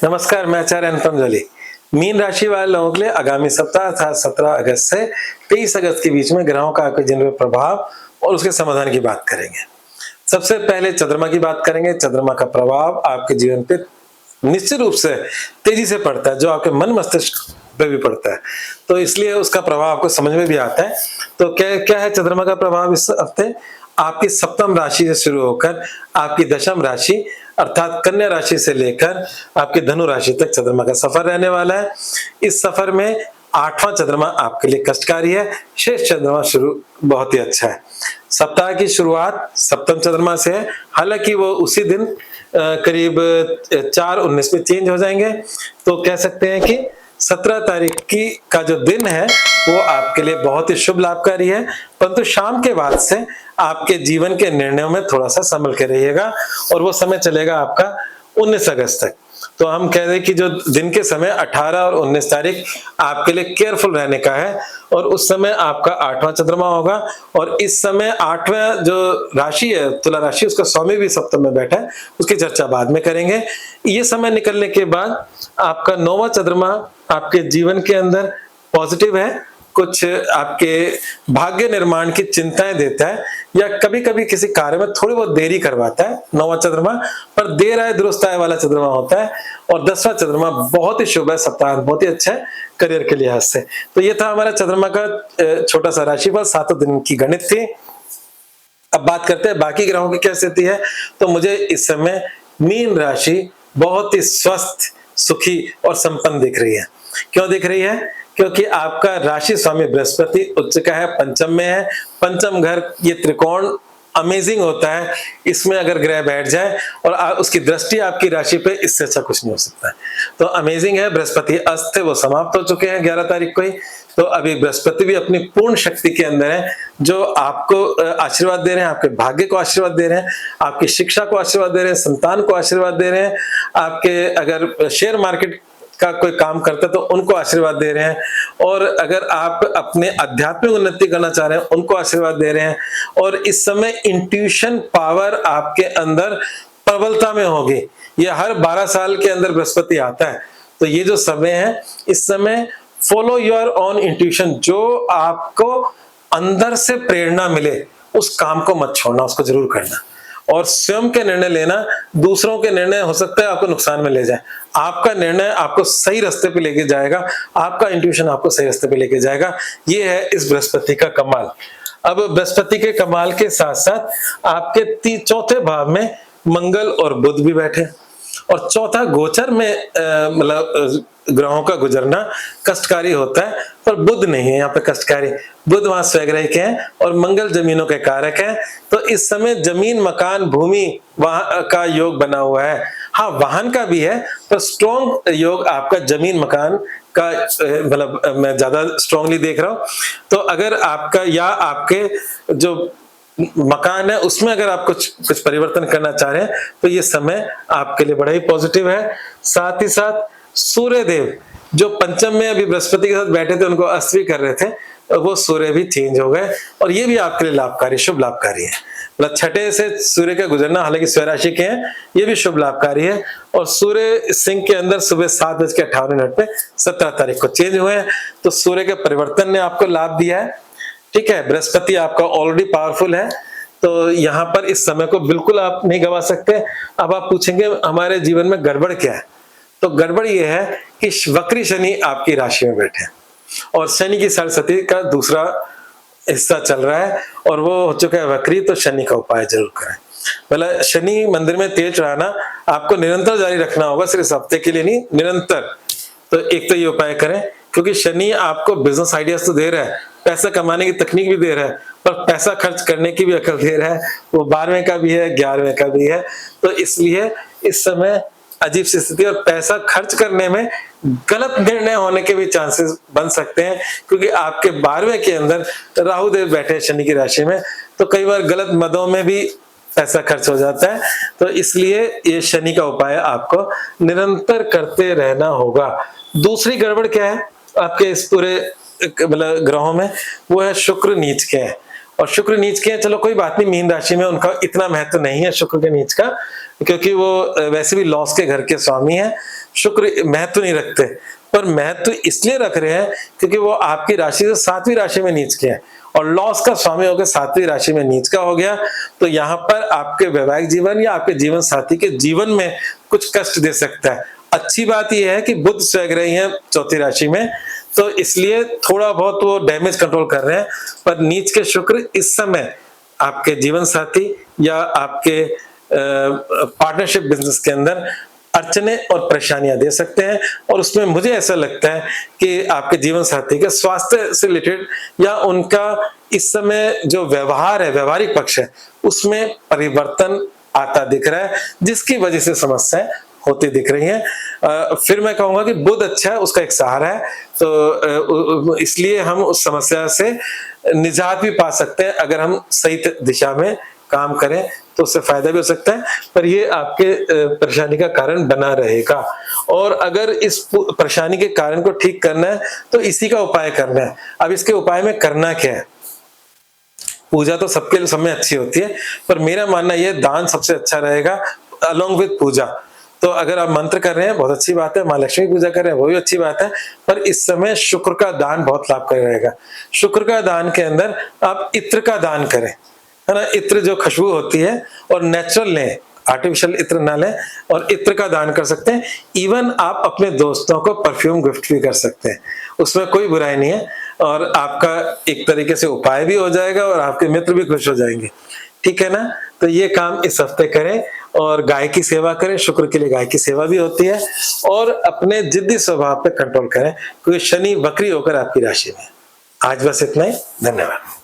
नमस्कार, मैं आचार्य अनुपम जोली। मीन राशि वाले लोगों के लिए आगामी सप्ताह था 17 अगस्त से 23 अगस्त के बीच में ग्रहों का आपके जीवन में प्रभाव और उसके समाधान की बात करेंगे। सबसे पहले चंद्रमा की बात करेंगे। चंद्रमा का प्रभाव आपके जीवन पे निश्चित रूप से तेजी से पड़ता है, जो आपके मन मस्तिष्क पे भी पड़ता है, तो इसलिए उसका प्रभाव आपको समझ में भी आता है। तो क्या क्या है चंद्रमा का प्रभाव इस हफ्ते? आपकी सप्तम राशि से शुरू होकर आपकी दशम राशि अर्थात कन्या राशि से लेकर आपकी धनु राशि तक चंद्रमा का सफर रहने वाला है। इस सफर में 8वां चंद्रमा आपके लिए कष्टकारी है, शेष चंद्रमा शुरू बहुत ही अच्छा है। सप्ताह की शुरुआत सप्तम चंद्रमा से है, हालांकि वो उसी दिन करीब 4:19 में चेंज हो जाएंगे। तो कह सकते हैं कि 17 तारीख की का जो दिन है वो आपके लिए बहुत ही शुभ लाभकारी है, परंतु शाम के बाद से आपके जीवन के निर्णयों में थोड़ा सा संभल के रहिएगा और वो समय चलेगा आपका 19 अगस्त तक। तो हम कह रहे हैं कि जो दिन के समय 18 और 19 तारीख आपके लिए केयरफुल रहने का है, और उस समय आपका 8वां चंद्रमा होगा। और इस समय 8वां जो राशि है तुला राशि, उसका स्वामी भी सप्तम में बैठा है, उसकी चर्चा बाद में करेंगे। ये समय निकलने के बाद आपका 9वां चंद्रमा आपके जीवन के अंदर पॉजिटिव है, कुछ आपके भाग्य निर्माण की चिंताएं देता है या कभी कभी किसी कार्य में थोड़ी बहुत देरी करवाता है 9वां चंद्रमा, पर देर आए दुरुस्त आए वाला चंद्रमा होता है। और 10वां चंद्रमा बहुत ही शुभ है, सप्ताह बहुत ही अच्छा है करियर के लिहाज से। तो ये था हमारा चंद्रमा का छोटा सा राशिफल, 7 दिन की गणित थी। अब बात करते हैं बाकी ग्रहों की क्या स्थिति है। तो मुझे इस समय मीन राशि बहुत ही स्वस्थ, सुखी और संपन्न दिख रही है। क्यों दिख रही है? क्योंकि आपका राशि स्वामी बृहस्पति उच्च का है, पंचम में है। पंचम घर ये त्रिकोण अमेजिंग होता है, इसमें अगर ग्रह बैठ जाए और उसकी दृष्टि आपकी राशि पे, इससे अच्छा कुछ नहीं हो सकता है। तो अमेजिंग है। बृहस्पति अस्त थे, वो समाप्त हो चुके हैं 11 तारीख को ही। तो अभी बृहस्पति भी अपनी पूर्ण शक्ति के अंदर है, जो आपको आशीर्वाद दे रहे हैं, आपके भाग्य को आशीर्वाद दे रहे हैं, आपकी शिक्षा को आशीर्वाद दे रहे हैं, संतान को आशीर्वाद दे रहे हैं, आपके अगर शेयर मार्केट का कोई काम करते हैं तो उनको आशीर्वाद दे रहे हैं, और अगर आप अपने आध्यात्मिक उन्नति करना चाह रहे हैं उनको आशीर्वाद दे रहे हैं। और इस समय इंट्यूशन पावर आपके अंदर प्रबलता में होगी। ये हर 12 साल के अंदर बृहस्पति आता है। तो ये जो समय है, इस समय फॉलो योर ओन इंट्यूशन, जो आपको अंदर से प्रेरणा मिले उस काम को मत छोड़ना, उसको जरूर करना। और स्वयं के निर्णय लेना, दूसरों के निर्णय हो सकता है आपको नुकसान में ले जाए, आपका निर्णय आपको सही रास्ते पे लेके जाएगा, आपका इंट्यूशन आपको सही रास्ते पे लेके जाएगा। ये है इस बृहस्पति का कमाल। अब बृहस्पति के कमाल के साथ साथ आपके चौथे भाव में मंगल और बुध भी बैठे, और चौथा गोचर में मतलब ग्रहों का गुजरना कष्टकारी होता है, पर बुध नहीं है यहाँ पे कष्टकारी। बुध वहां स्वग्रह के हैं और मंगल जमीनों के कारक हैं। तो इस समय जमीन, मकान, भूमि वहां का योग बना हुआ है। हाँ, वाहन का भी है, पर स्ट्रॉन्ग योग आपका जमीन मकान का मतलब मैं ज्यादा स्ट्रांगली देख रहा हूं। तो अगर आपका या आपके जो मकान है उसमें अगर आप कुछ परिवर्तन करना चाह रहे हैं तो ये समय आपके लिए बड़ा ही पॉजिटिव है। साथ ही साथ सूर्य देव जो पंचम में अभी बृहस्पति के साथ बैठे थे, उनको अस्त भी कर रहे थे, वो सूर्य भी चेंज हो गए, और ये भी आपके लिए लाभकारी, शुभ लाभकारी है। मतलब छठे से सूर्य का गुजरना, हालांकि स्वराशि के हैं, ये भी शुभ लाभकारी है। और सूर्य सिंह के अंदर सुबह 7:58 पे 17 तारीख को चेंज हुए हैं। तो सूर्य के परिवर्तन ने आपको लाभ दिया है। ठीक है, बृहस्पति आपका ऑलरेडी पावरफुल है, तो यहाँ पर इस समय को बिल्कुल आप नहीं गवा सकते। अब आप पूछेंगे हमारे जीवन में गड़बड़ क्या है, तो गड़बड़ ये है कि वक्री शनि आपकी राशि में बैठे हैं, और शनि की सरस्वती का दूसरा हिस्सा चल रहा है और वो हो चुका है वक्री। तो शनि का उपाय जरूर करें। मतलब शनि मंदिर में तेज चढ़ाना आपको निरंतर जारी रखना होगा, सिर्फ इस हफ्ते के लिए नहीं, निरंतर। तो एक तो ये उपाय करें, क्योंकि शनि आपको बिजनेस आइडियाज तो दे रहा है, पैसा कमाने की तकनीक भी दे रहा है, पर पैसा खर्च करने की भी अकल दे रहा है। वो 12वें का भी है, 11वें का भी है। तो इसलिए इस समय अजीब सी स्थिति, और पैसा खर्च करने में गलत निर्णय होने के भी चांसेस बन सकते हैं, क्योंकि आपके 12वें के अंदर राहु देव बैठे शनि की राशि में। तो कई बार गलत मदों में भी पैसा खर्च हो जाता है। तो इसलिए ये शनि का उपाय आपको निरंतर करते रहना होगा। दूसरी गड़बड़ क्या है आपके इस पूरे मतलब ग्रहों में, वो है शुक्र नीच के हैं, और शुक्र नीच के हैं, चलो कोई बात नहीं, मीन राशि में उनका इतना महत्व नहीं है शुक्र के नीच का, क्योंकि वो वैसे भी लॉस के घर के स्वामी हैं, शुक्र महत्व नहीं रखते। पर महत्व इसलिए रख रहे हैं क्योंकि वो आपकी राशि से 7वीं राशि में नीच के हैं, और लॉस का स्वामी होकर 7वीं राशि में नीच का हो गया, तो यहाँ पर आपके वैवाहिक जीवन या आपके जीवन साथी के जीवन में कुछ कष्ट दे सकता है। अच्छी बात यह है कि बुध स्वग्रही है 4थी राशि में, तो इसलिए थोड़ा बहुत वो डैमेज कंट्रोल कर रहे हैं, पर नीच के शुक्र इस समय आपके जीवन साथी या आपके पार्टनरशिप बिजनेस के अंदर अड़चने और परेशानियां दे सकते हैं। और उसमें मुझे ऐसा लगता है कि आपके जीवन साथी के स्वास्थ्य से रिलेटेड या उनका इस समय जो व्यवहार है, व्यवहारिक पक्ष है, उसमें परिवर्तन आता दिख रहा है, जिसकी वजह से समस्याएं होती दिख रही हैं। फिर मैं कहूंगा कि बुध अच्छा है, उसका एक सहारा है, तो इसलिए हम उस समस्या से निजात भी पा सकते हैं अगर हम सही दिशा में काम करें, तो उससे फायदा भी हो सकता है, पर ये आपके परेशानी का कारण बना रहेगा। और अगर इस परेशानी के कारण को ठीक करना है तो इसी का उपाय करना है। अब इसके उपाय में करना क्या है? पूजा तो सबके समय अच्छी होती है, पर मेरा मानना यह दान सबसे अच्छा रहेगा अलोंग विद पूजा। तो अगर आप मंत्र कर रहे हैं बहुत अच्छी बात है, माँ लक्ष्मी की पूजा कर रहे हैं वो भी अच्छी बात है, पर इस समय शुक्र का दान बहुत लाभकारी रहेगा। शुक्र का दान के अंदर आप इत्र का दान करें, है ना, इत्र जो खुशबू होती है, और नेचुरल लें, आर्टिफिशियल इत्र ना लें, और इत्र का दान कर सकते हैं। इवन आप अपने दोस्तों को परफ्यूम गिफ्ट भी कर सकते हैं, उसमें कोई बुराई नहीं है, और आपका एक तरीके से उपाय भी हो जाएगा और आपके मित्र भी खुश हो जाएंगे। ठीक है ना? तो ये काम इस हफ्ते करें, और गाय की सेवा करें, शुक्र के लिए गाय की सेवा भी होती है, और अपने जिद्दी स्वभाव पे कंट्रोल करें, क्योंकि शनि वक्री होकर आपकी राशि में। आज बस इतना ही, धन्यवाद।